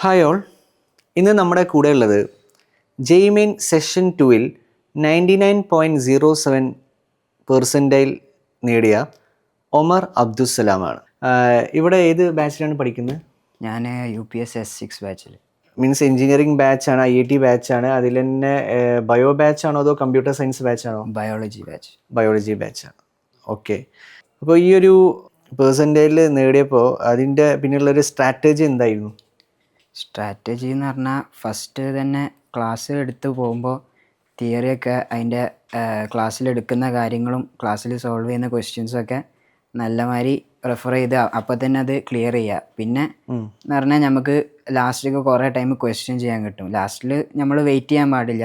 Hi all, ഇന്ന് നമ്മുടെ കൂടെ ഉള്ളത് ജെയ്മെയിൻ സെഷൻ 2-ൽ 99.07% നേടിയ ഒമർ അബ്ദുസ്സലാമാണ്. ഇവിടെ ഏത് ബാച്ചിലാണ് പഠിക്കുന്നത്? ഞാൻ UPS S6 ബാച്ചിൽ. മീൻസ് എഞ്ചിനീയറിംഗ് ബാച്ചാണ്, IIT ബാച്ചാണ്. അതിൽ തന്നെ ബയോ ബാച്ചാണോ അതോ കമ്പ്യൂട്ടർ സയൻസ് ബാച്ചാണോ? Biology batch. ബയോളജി ബാച്ചാണ്. ഓക്കെ. അപ്പോൾ ഈ ഒരു പെർസെൻറ്റേജിൽ നേടിയപ്പോൾ അതിൻ്റെ പിന്നിലുള്ളൊരു സ്ട്രാറ്റജി എന്തായിരുന്നു? സ്ട്രാറ്റജി എന്ന് പറഞ്ഞാൽ ഫസ്റ്റ് തന്നെ ക്ലാസ് എടുത്ത് പോകുമ്പോൾ തിയറിയൊക്കെ അതിൻ്റെ ക്ലാസ്സിലെടുക്കുന്ന കാര്യങ്ങളും ക്ലാസ്സിൽ സോൾവ് ചെയ്യുന്ന ക്വസ്റ്റ്യൻസൊക്കെ നല്ലമാതിരി റെഫർ ചെയ്ത് അപ്പോൾ തന്നെ അത് ക്ലിയർ ചെയ്യുക. പിന്നെ എന്ന് പറഞ്ഞാൽ നമുക്ക് ലാസ്റ്റിലേക്ക് കുറേ ടൈം ക്വസ്റ്റ്യൻ ചെയ്യാൻ കിട്ടും. ലാസ്റ്റിൽ നമ്മൾ വെയിറ്റ് ചെയ്യാൻ പാടില്ല.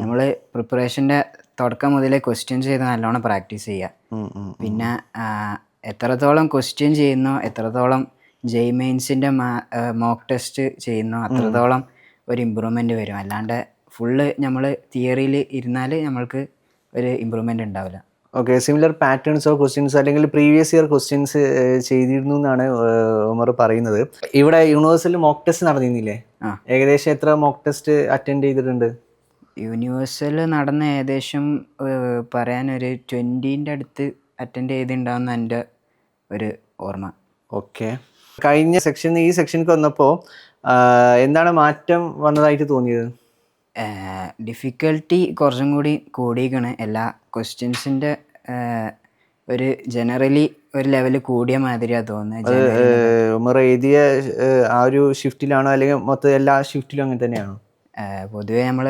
നമ്മൾ പ്രിപ്പറേഷൻ്റെ തുടക്കം മുതലേ ക്വസ്റ്റ്യൻ ചെയ്ത് നല്ലോണം പ്രാക്ടീസ് ചെയ്യുക. പിന്നെ എത്രത്തോളം ക്വസ്റ്റ്യൻ ചെയ്യുന്നോ, എത്രത്തോളം ജെയ്മെയിൻസിൻ്റെ മോക്ക് ടെസ്റ്റ് ചെയ്യുന്നോ അത്രത്തോളം ഒരു ഇമ്പ്രൂവ്മെൻറ്റ് വരും. അല്ലാണ്ട് ഫുള്ള് നമ്മൾ തിയറിയിൽ ഇരുന്നാൽ നമ്മൾക്ക് ഒരു ഇമ്പ്രൂവ്മെൻറ്റ് ഉണ്ടാവില്ല. Okay. Similar patterns of questions അല്ലെങ്കിൽ പ്രീവിയസ് ഇയർ ക്വസ്റ്റ്യൻസ് ചെയ്തിരുന്നു എന്നാണ് ഉമർ പറയുന്നത്. ഇവിടെ യൂണിവേഴ്സിൽ മോക്ക് ടെസ്റ്റ് നടന്നിരുന്നില്ലേ? ഏകദേശം എത്ര മോക്ക് ടെസ്റ്റ് അറ്റൻഡ് ചെയ്തിട്ടുണ്ട്? യൂണിവേഴ്സിൽ നടന്ന ഏകദേശം പറയാനൊരു 20ൻ്റെ അടുത്ത് അറ്റൻഡ് ചെയ്തിട്ടുണ്ടാവുന്ന എൻ്റെ ഒരു ഓർമ്മ. ഓക്കെ. കഴിഞ്ഞ സെക്ഷൻ ഈ സെക്ഷനിലേക്ക് വന്നപ്പോൾ എന്താണ് മാറ്റം വന്നതായിട്ട് തോന്നിയത്? ഡിഫിക്കൽട്ടി കുറച്ചും കൂടി കൂടിയിരിക്കണ്. എല്ലാ ക്വസ്റ്റ്യൻസിൻ്റെ ഒരു ജനറലി ഒരു ലെവൽ കൂടിയ മാതിരിയാണ് തോന്നുന്നത്. ഉമർ എഴുതിയ ആ ഒരു ഷിഫ്റ്റിലാണോ അല്ലെങ്കിൽ മൊത്തം എല്ലാ ഷിഫ്റ്റിലും അങ്ങനെ തന്നെയാണോ? പൊതുവേ നമ്മൾ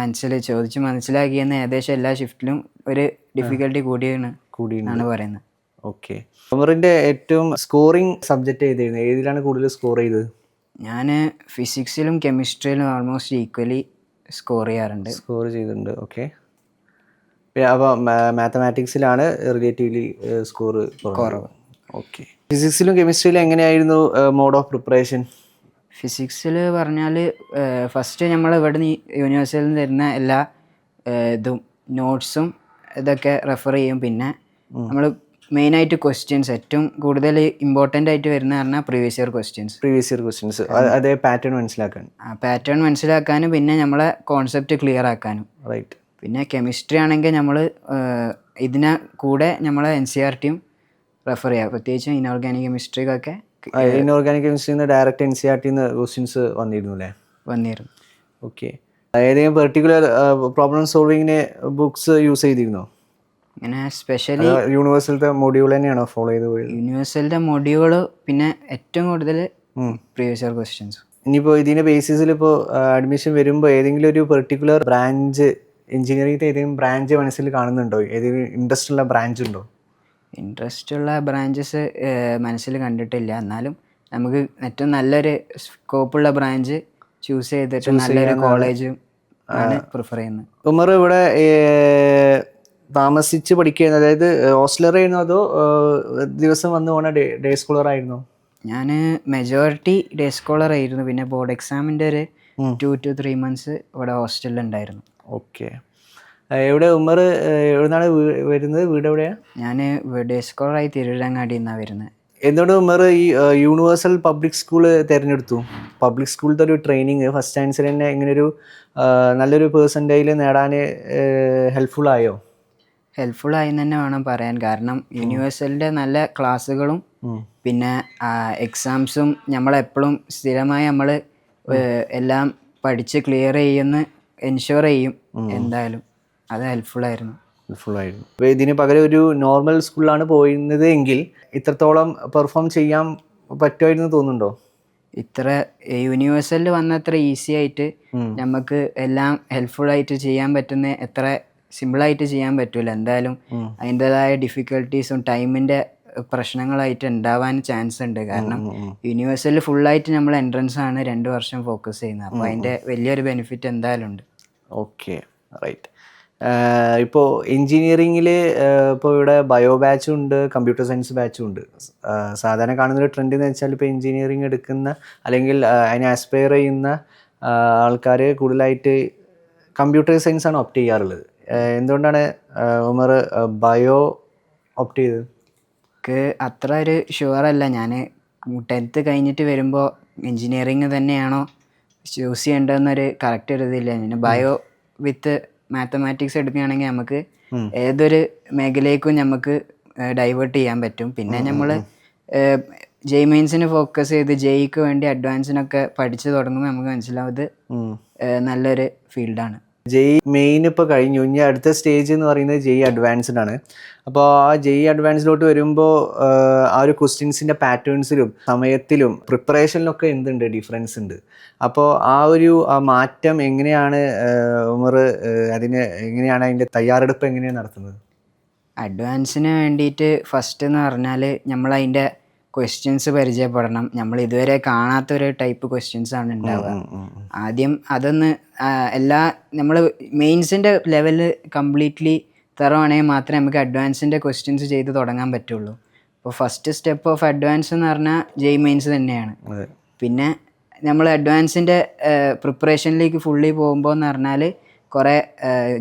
മനസ്സിലാക്കിയെന്ന് ഏകദേശം എല്ലാ ഷിഫ്റ്റിലും ഒരു ഡിഫിക്കൽട്ടി കൂടിയെന്നാണ് പറയുന്നത്. ഓക്കെ. ഉമറിൻ്റെ ഏറ്റവും സ്കോറിങ് സബ്ജക്റ്റ് ഏതായിരുന്നു? ഏതിലാണ് കൂടുതൽ സ്കോർ ചെയ്തത്? ഞാൻ ഫിസിക്സിലും കെമിസ്ട്രിയിലും ഓൾമോസ്റ്റ് ഈക്വലി സ്കോർ ചെയ്തിട്ടുണ്ട്. ഓക്കെ. അപ്പോൾ മാത്തമാറ്റിക്സിലാണ് റിലേറ്റീവ്ലി സ്കോർ കുറവ്. ഓക്കെ. ഫിസിക്സിലും കെമിസ്ട്രിയിലും എങ്ങനെയായിരുന്നു മോഡ് ഓഫ് പ്രിപ്പറേഷൻ? ഫിസിക്സിൽ പറഞ്ഞാൽ ഫസ്റ്റ് നമ്മൾ ഇവിടെ നിന്ന് യൂണിവേഴ്സിറ്റിയിൽ നിന്ന് തരുന്ന എല്ലാ ഇതും നോട്ട്സും ഇതൊക്കെ റെഫർ ചെയ്യും. പിന്നെ നമ്മൾ മെയിനായിട്ട് ക്വസ്റ്റ്യൻസ് ഏറ്റവും കൂടുതൽ ഇമ്പോർട്ടൻ്റ് ആയിട്ട് വരുന്ന പറഞ്ഞാൽ പ്രീവിയസ് ഇയർ ക്വസ്റ്റ്യൻസ് അതേ പാറ്റേൺ മനസ്സിലാക്കാനും പിന്നെ നമ്മളെ കോൺസെപ്റ്റ് ക്ലിയർ ആക്കാനും. റൈറ്റ്. പിന്നെ കെമിസ്ട്രി ആണെങ്കിൽ നമ്മൾ ഇതിനെ കൂടെ നമ്മളെ NCERTയും റെഫർ ചെയ്യുക. പ്രത്യേകിച്ചും ഇനോർഗാനിക് കെമിസ്ട്രിക്കൊക്കെ ഇനോർഗാനിക് കെമിസ്ട്രിന്ന് ഡയറക്റ്റ് NCERTന്ന് ക്വസ്റ്റ്യൻസ് വന്നിരുന്നു. ഓക്കെ. ഏതെങ്കിലും പെർട്ടിക്കുലർ പ്രോബ്ലം സോൾവിങ്ങിന് ബുക്സ് യൂസ് ചെയ്തിരുന്നോ? ഇങ്ങനെ സ്പെഷ്യലി യൂണിവേഴ്സിലത്തെ മൊഡ്യൂൾ തന്നെയാണോ ഫോളോ ചെയ്ത് പോയത്? യൂണിവേഴ്സിറ്റിയുടെ മൊഡ്യൂള് പിന്നെ ഏറ്റവും കൂടുതൽ പ്രീവിയസ് ഇയർ ക്വസ്റ്റ്യൻസ്. ഇനിയിപ്പോൾ ഇതിൻ്റെ ബേസിസിൽ ഇപ്പോൾ അഡ്മിഷൻ വരുമ്പോൾ ഏതെങ്കിലും ഒരു പെർട്ടിക്കുലർ ബ്രാഞ്ച് എഞ്ചിനീയറിംഗിൻ്റെ ഏതെങ്കിലും ബ്രാഞ്ച് മനസ്സിൽ കാണുന്നുണ്ടോ? ഏതെങ്കിലും ഇൻട്രസ്റ്റ് ഉള്ള ബ്രാഞ്ച് ഉണ്ടോ? ഇൻട്രസ്റ്റ് ഉള്ള ബ്രാഞ്ചസ് മനസ്സിൽ കണ്ടിട്ടില്ല. എന്നാലും നമുക്ക് ഏറ്റവും നല്ലൊരു സ്കോപ്പുള്ള ബ്രാഞ്ച് ചൂസ് ചെയ്തിട്ട് നല്ലൊരു കോളേജും ആണ് പ്രിഫർ ചെയ്യുന്നത്. ഉമർ ഇവിടെ താമസിച്ച് പഠിക്കുകയായിരുന്നു, അതായത് ഹോസ്റ്റലർ ആയിരുന്നോ അതോ ദിവസം വന്ന് പോണ ഡേ സ്കോളർ ആയിരുന്നോ? ഞാൻ മെജോറിറ്റി ഡേ സ്കോളർ ആയിരുന്നു. പിന്നെ ബോർഡ് എക്സാമിൻ്റെ ഒരു 2 to 3 months ഇവിടെ ഹോസ്റ്റലിൽ ഉണ്ടായിരുന്നു. ഓക്കെ. എവിടെ ഉമർ എവിടുന്നാണ് വരുന്നത്? വീട് എവിടെയാണ്? ഞാൻ ഡേ സ്കോളറായി തിരൂരങ്ങാടി നിന്നാണ് വരുന്നത്. എന്തുകൊണ്ട് ഉമർ ഈ യൂണിവേഴ്സൽ പബ്ലിക് സ്കൂൾ തിരഞ്ഞെടുത്തു? പബ്ലിക് സ്കൂളിലത്തെ ഒരു ട്രെയിനിങ് ഫസ്റ്റ് ആൻസർ തന്നെ ഇങ്ങനൊരു നല്ലൊരു പേഴ്സൻറ്റേജിൽ നേടാൻ ഹെൽപ്ഫുള്ളായോ? ഹെൽപ്ഫുള്ളായി തന്നെ വേണം പറയാൻ. കാരണം യൂണിവേഴ്സലിൻ്റെ നല്ല ക്ലാസ്സുകളും പിന്നെ എക്സാംസും നമ്മളെപ്പോഴും സ്ഥിരമായി നമ്മൾ എല്ലാം പഠിച്ച് ക്ലിയർ ചെയ്യുമെന്ന് എൻഷുർ ചെയ്യും എന്തായാലും. അത് ഹെൽപ്ഫുള്ളായിരുന്നു. അപ്പോൾ ഇതിന് പകരം ഒരു നോർമൽ സ്കൂളിലാണ് പോയിരുന്നത് എങ്കിൽ ഇത്രത്തോളം പെർഫോം ചെയ്യാൻ പറ്റുമായിരുന്നു തോന്നുന്നുണ്ടോ? ഇത്ര യൂണിവേഴ്സലിൽ വന്നത്ര ഈസി ആയിട്ട് നമുക്ക് എല്ലാം ഹെൽപ്ഫുള്ളായിട്ട് ചെയ്യാൻ പറ്റുന്ന എത്ര സിമ്പിളായിട്ട് ചെയ്യാൻ പറ്റില്ല. എന്തായാലും അതിൻ്റെതായ ഡിഫിക്കൽട്ടീസും ടൈമിൻ്റെ പ്രശ്നങ്ങളായിട്ട് ഉണ്ടാവാൻ ചാൻസ് ഉണ്ട്. കാരണം യൂണിവേഴ്സലിൽ ഫുള്ളായിട്ട് നമ്മൾ എൻട്രൻസ് ആണ് 2 വർഷം ഫോക്കസ് ചെയ്യുന്നത്. അപ്പോൾ അതിൻ്റെ വലിയൊരു ബെനിഫിറ്റ് എന്തായാലും ഉണ്ട്. Okay, right. ഇപ്പോൾ എൻജിനീയറിങ്ങിൽ ഇപ്പോൾ ഇവിടെ ബയോ ബാച്ചും ഉണ്ട്, കമ്പ്യൂട്ടർ സയൻസ് ബാച്ചും ഉണ്ട്. സാധാരണ കാണുന്നൊരു ട്രെൻഡ് എന്ന് വെച്ചാൽ ഇപ്പോൾ എൻജിനീയറിങ് എടുക്കുന്ന അല്ലെങ്കിൽ അതിനെ ആസ്പയർ ചെയ്യുന്ന ആൾക്കാർ കൂടുതലായിട്ട് കമ്പ്യൂട്ടർ സയൻസ് ആണ് ഓപ്റ്റ് ചെയ്യാറുള്ളത്. എന്തുകൊണ്ടാണ് ഉമർ ബയോ ഓപ്റ്റ് ചെയ്തത്? അത്ര ഒരു ഷുവറല്ല. ഞാൻ 10th കഴിഞ്ഞിട്ട് വരുമ്പോൾ എൻജിനീയറിങ് തന്നെയാണോ ചൂസ് ചെയ്യേണ്ടതെന്നൊരു കറക്റ്റ് ഒരു ഇതില്ല. പിന്നെ ബയോ വിത്ത് മാത്തമാറ്റിക്സ് എടുക്കുകയാണെങ്കിൽ നമുക്ക് ഏതൊരു മേഖലയ്ക്കും നമുക്ക് ഡൈവേർട്ട് ചെയ്യാൻ പറ്റും. പിന്നെ നമ്മൾ ജെയ് മെയിൻസിന് ഫോക്കസ് ചെയ്ത് ജെയ്ക്ക് വേണ്ടി അഡ്വാൻസിനൊക്കെ പഠിച്ചു തുടങ്ങുമ്പോൾ നമുക്ക് മനസ്സിലാവും ഇത് നല്ലൊരു ഫീൽഡാണ്. ജെയ് മെയിൻ ഇപ്പോൾ കഴിഞ്ഞു, ഇനി അടുത്ത സ്റ്റേജ് എന്ന് പറയുന്നത് ജെയ് അഡ്വാൻസ്ഡ് ആണ്. അപ്പോൾ ആ ജെയ് അഡ്വാൻസിലോട്ട് വരുമ്പോൾ ആ ഒരു ക്വസ്റ്റ്യൻസിൻ്റെ പാറ്റേൺസിലും സമയത്തിലും പ്രിപ്പറേഷനിലൊക്കെ എന്തുണ്ട്, ഡിഫറൻസ് ഉണ്ട്. അപ്പോൾ ആ ഒരു മാറ്റം എങ്ങനെയാണ് ഉമർ എങ്ങനെയാണ് അതിൻ്റെ തയ്യാറെടുപ്പ് എങ്ങനെയാണ് നടത്തുന്നത്? അഡ്വാൻസിന് വേണ്ടിയിട്ട് ഫസ്റ്റ് എന്ന് പറഞ്ഞാൽ നമ്മൾ അതിൻ്റെ ക്വസ്റ്റ്യൻസ് പരിചയപ്പെടണം. നമ്മൾ ഇതുവരെ കാണാത്തൊരു ടൈപ്പ് ക്വസ്റ്റ്യൻസ് ആണ് ഉണ്ടാവുക. ആദ്യം അതൊന്ന് നമ്മൾ മെയിൻസിൻ്റെ ലെവല് കംപ്ലീറ്റ്ലി തറവാണെങ്കിൽ മാത്രമേ നമുക്ക് അഡ്വാൻസിൻ്റെ ക്വസ്റ്റ്യൻസ് ചെയ്ത് തുടങ്ങാൻ പറ്റുള്ളൂ. അപ്പോൾ ഫസ്റ്റ് സ്റ്റെപ്പ് ഓഫ് അഡ്വാൻസ് എന്ന് പറഞ്ഞാൽ ജെയ് മെയിൻസ് തന്നെയാണ്. പിന്നെ നമ്മൾ അഡ്വാൻസിൻ്റെ പ്രിപ്പറേഷനിലേക്ക് ഫുള്ളി പോകുമ്പോൾ എന്ന് പറഞ്ഞാൽ കുറേ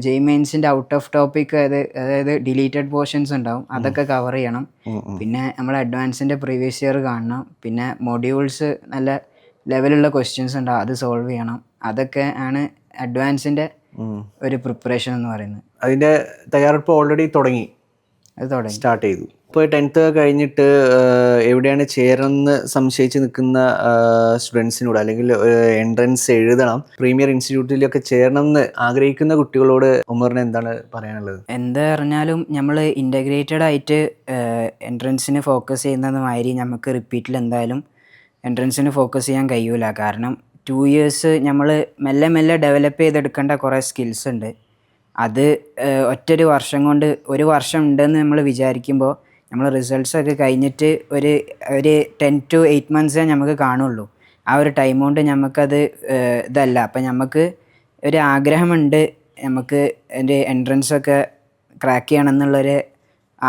ജെയ് മെയിൻസിൻ്റെ ഔട്ട് ഓഫ് ടോപ്പിക് അതായത് ഡിലീറ്റഡ് പോർഷൻസ് ഉണ്ടാവും, അതൊക്കെ കവർ ചെയ്യണം. പിന്നെ നമ്മൾ അഡ്വാൻസിൻ്റെ പ്രീവിയസ് ഇയർ കാണണം. പിന്നെ മൊഡ്യൂൾസ് നല്ല ലെവലുള്ള ക്വസ്റ്റ്യൻസ് ഉണ്ടാവും, അത് സോൾവ് ചെയ്യണം. അതൊക്കെ ആണ് അഡ്വാൻസിൻ്റെ ഒരു പ്രിപ്പറേഷൻ എന്ന് പറയുന്നത്. അതിൻ്റെ തയ്യാറെടുപ്പ് ഓൾറെഡി തുടങ്ങി, സ്റ്റാർട്ട് ചെയ്തു. ഇപ്പോൾ 10th കഴിഞ്ഞിട്ട് എവിടെയാണ് ചേരണമെന്ന് സംശയിച്ച് നിൽക്കുന്ന സ്റ്റുഡൻസിനോട്, അല്ലെങ്കിൽ എൻട്രൻസ് എഴുതണം, പ്രീമിയർ ഇൻസ്റ്റിറ്റ്യൂട്ടിലൊക്കെ ചേരണം എന്ന് ആഗ്രഹിക്കുന്ന കുട്ടികളോട് ഉമറിന് എന്താണ് പറയാനുള്ളത്? എന്താ പറഞ്ഞാലും നമ്മൾ ഇൻ്റഗ്രേറ്റഡ് ആയിട്ട് എൻട്രൻസിന് ഫോക്കസ് ചെയ്യുന്നത് മാതിരി നമുക്ക് റിപ്പീറ്റിൽ എന്തായാലും എൻട്രൻസിന് ഫോക്കസ് ചെയ്യാൻ കഴിയൂല. കാരണം 2 years നമ്മൾ മെല്ലെ മെല്ലെ ഡെവലപ്പ് ചെയ്തെടുക്കേണ്ട കുറേ സ്കിൽസ് ഉണ്ട്. അത് ഒറ്റൊരു വർഷം കൊണ്ട്, ഒരു വർഷം ഉണ്ടെന്ന് നമ്മൾ വിചാരിക്കുമ്പോൾ നമ്മൾ റിസൾട്ട്സൊക്കെ കഴിഞ്ഞിട്ട് ഒരു 10 to 8 months നമുക്ക് കാണുള്ളൂ. ആ ഒരു ടൈം കൊണ്ട് നമുക്കത് ഇതല്ല. അപ്പം നമുക്ക് ഒരു ആഗ്രഹമുണ്ട്, നമുക്ക് എൻ്റെ എൻട്രൻസൊക്കെ ക്രാക്ക് ചെയ്യണം എന്നുള്ളൊരു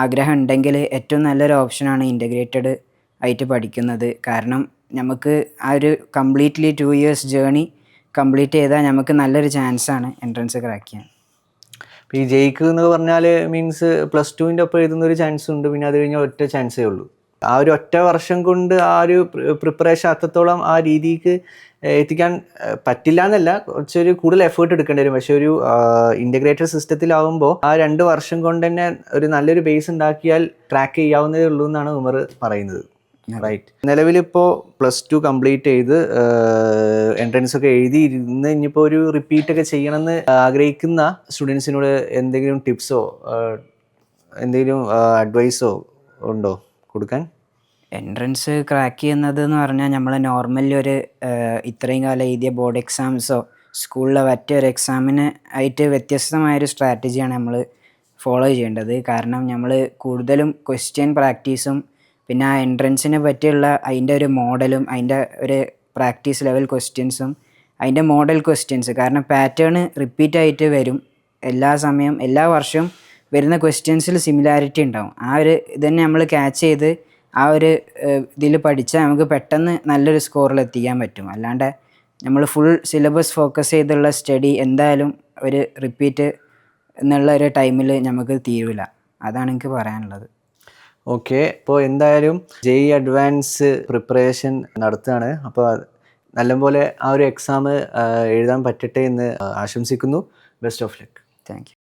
ആഗ്രഹം ഉണ്ടെങ്കിൽ ഏറ്റവും നല്ലൊരു ഓപ്ഷനാണ് ഇൻ്റഗ്രേറ്റഡ് ആയിട്ട് പഠിക്കുന്നത്. കാരണം നമുക്ക് ആ ഒരു കംപ്ലീറ്റ്ലി 2 years ജേണി കംപ്ലീറ്റ് ചെയ്താൽ നമുക്ക് നല്ലൊരു ചാൻസാണ് എൻട്രൻസ് ക്രാക്ക് ചെയ്യാൻ. ഇപ്പോൾ ഈ ജെയ്ക്ക് എന്ന് പറഞ്ഞാൽ മീൻസ് +2ൻ്റെ ഒപ്പം എഴുതുന്നൊരു ചാൻസ് ഉണ്ട്, പിന്നെ അത് കഴിഞ്ഞാൽ ഒറ്റ ചാൻസേ ഉള്ളൂ. ആ ഒരു ഒറ്റ വർഷം കൊണ്ട് ആ ഒരു പ്രിപ്പറേഷൻ അത്രത്തോളം ആ രീതിക്ക് എത്തിക്കാൻ പറ്റില്ല എന്നല്ല, കുറച്ചൊരു കൂടുതൽ എഫേർട്ട് എടുക്കേണ്ടി വരും. പക്ഷെ ഒരു ഇൻ്റഗ്രേറ്റഡ് സിസ്റ്റത്തിലാവുമ്പോൾ ആ 2 വർഷം കൊണ്ട് തന്നെ ഒരു നല്ലൊരു ബേസ് ഉണ്ടാക്കിയാൽ ക്രാക്ക് ചെയ്യാവുന്നതേ ഉള്ളൂ എന്നാണ് ഉമർ പറയുന്നത്. റൈറ്റ്. നിലവിലിപ്പോൾ +2 കംപ്ലീറ്റ് ചെയ്ത് എൻട്രൻസ് ഒക്കെ എഴുതി ഇരുന്ന് ഇനിയിപ്പോൾ ഒരു റിപ്പീറ്റൊക്കെ ചെയ്യണമെന്ന് ആഗ്രഹിക്കുന്ന സ്റ്റുഡൻസിനോട് എന്തെങ്കിലും ടിപ്സോ എന്തെങ്കിലും അഡ്വൈസോ ഉണ്ടോ കൊടുക്കാൻ? എൻട്രൻസ് ക്രാക്ക് ചെയ്യുന്നത് എന്ന് പറഞ്ഞാൽ നമ്മൾ നോർമലി ഒരു ഇത്രയും കാലം എഴുതിയ ബോർഡ് എക്സാംസോ സ്കൂളിലെ മറ്റൊരു എക്സാമിന് ആയിട്ട് വ്യത്യസ്തമായൊരു സ്ട്രാറ്റജിയാണ് നമ്മൾ ഫോളോ ചെയ്യേണ്ടത്. കാരണം നമ്മൾ കൂടുതലും ക്വസ്റ്റ്യൻ പ്രാക്ടീസും പിന്നെ ആ എൻട്രൻസിനെ പറ്റിയുള്ള അതിൻ്റെ ഒരു മോഡലും അതിൻ്റെ ഒരു പ്രാക്ടീസ് ലെവൽ ക്വസ്റ്റ്യൻസും അതിൻ്റെ മോഡൽ ക്വസ്റ്റ്യൻസ്, കാരണം പാറ്റേൺ റിപ്പീറ്റ് ആയിട്ട് വരും എല്ലാ വർഷവും വരുന്ന ക്വസ്റ്റ്യൻസിൽ സിമിലാരിറ്റി ഉണ്ടാവും. ആ ഒരു ഇതന്നെ നമ്മൾ ക്യാച്ച് ചെയ്ത് ആ ഒരു ഇതിൽ പഠിച്ചാൽ നമുക്ക് പെട്ടെന്ന് നല്ലൊരു സ്കോറിൽ എത്തിക്കാൻ പറ്റും. അല്ലാണ്ട് നമ്മൾ ഫുൾ സിലബസ് ഫോക്കസ് ചെയ്തുള്ള സ്റ്റഡി എന്തായാലും ഒരു റിപ്പീറ്റ് എന്നുള്ള ഒരു ടൈമിൽ നമുക്ക് തീരില്ല. അതാണ് എനിക്ക് പറയാനുള്ളത്. ഓക്കെ, അപ്പോൾ എന്തായാലും ജെയ് അഡ്വാൻസ് പ്രിപ്പറേഷൻ നടത്തുകയാണ്. അപ്പോൾ നല്ലപോലെ ആ ഒരു എക്സാം എഴുതാൻ പറ്റട്ടെ എന്ന് ആശംസിക്കുന്നു. Best of luck. Thank you.